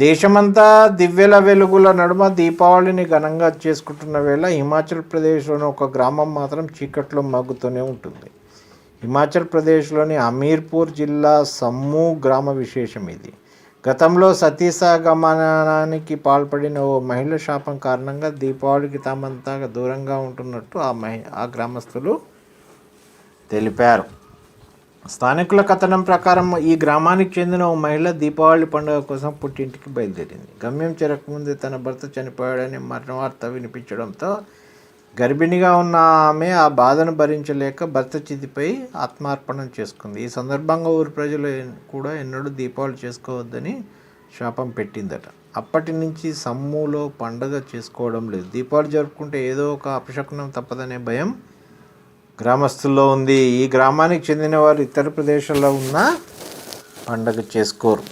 దేశమంతా దివ్యల వెలుగుల నడుమ దీపావళిని ఘనంగా చేసుకుంటున్న వేళ హిమాచల్ ప్రదేశ్లోని ఒక గ్రామం మాత్రం చీకట్లో మగ్గుతూనే ఉంటుంది. హిమాచల్ ప్రదేశ్లోని హమీర్పూర్ జిల్లా సమ్మూ గ్రామ విశేషం ఇది. గతంలో సతీసహగమనానికి పాల్పడిన ఓ మహిళ శాపం కారణంగా దీపావళికి తామంతా దూరంగా ఉంటున్నట్టు ఆ గ్రామస్తులు తెలిపారు. స్థానికుల కథనం ప్రకారం ఈ గ్రామానికి చెందిన ఓ మహిళ దీపావళి పండుగ కోసం పుట్టింటికి బయలుదేరింది. గమ్యం చేరకముందే తన భర్త చనిపోయాడని మరణవార్త వినిపించడంతో గర్భిణిగా ఉన్న ఆమె ఆ బాధను భరించలేక భర్త చితిపై ఆత్మార్పణం చేసుకుంది. ఈ సందర్భంగా ఊరి ప్రజలు కూడా ఎన్నడూ దీపావళి చేసుకోవద్దని శాపం పెట్టిందట. అప్పటి నుంచి సమ్మూలో పండుగ చేసుకోవడం లేదు. దీపావళి జరుపుకుంటే ఏదో ఒక అపశకునం తప్పదనే భయం గ్రామస్తుల్లో ఉంది. ఈ గ్రామానికి చెందిన వారు ఇతర ప్రదేశాల్లో ఉన్న పండుగ చేసుకోరు.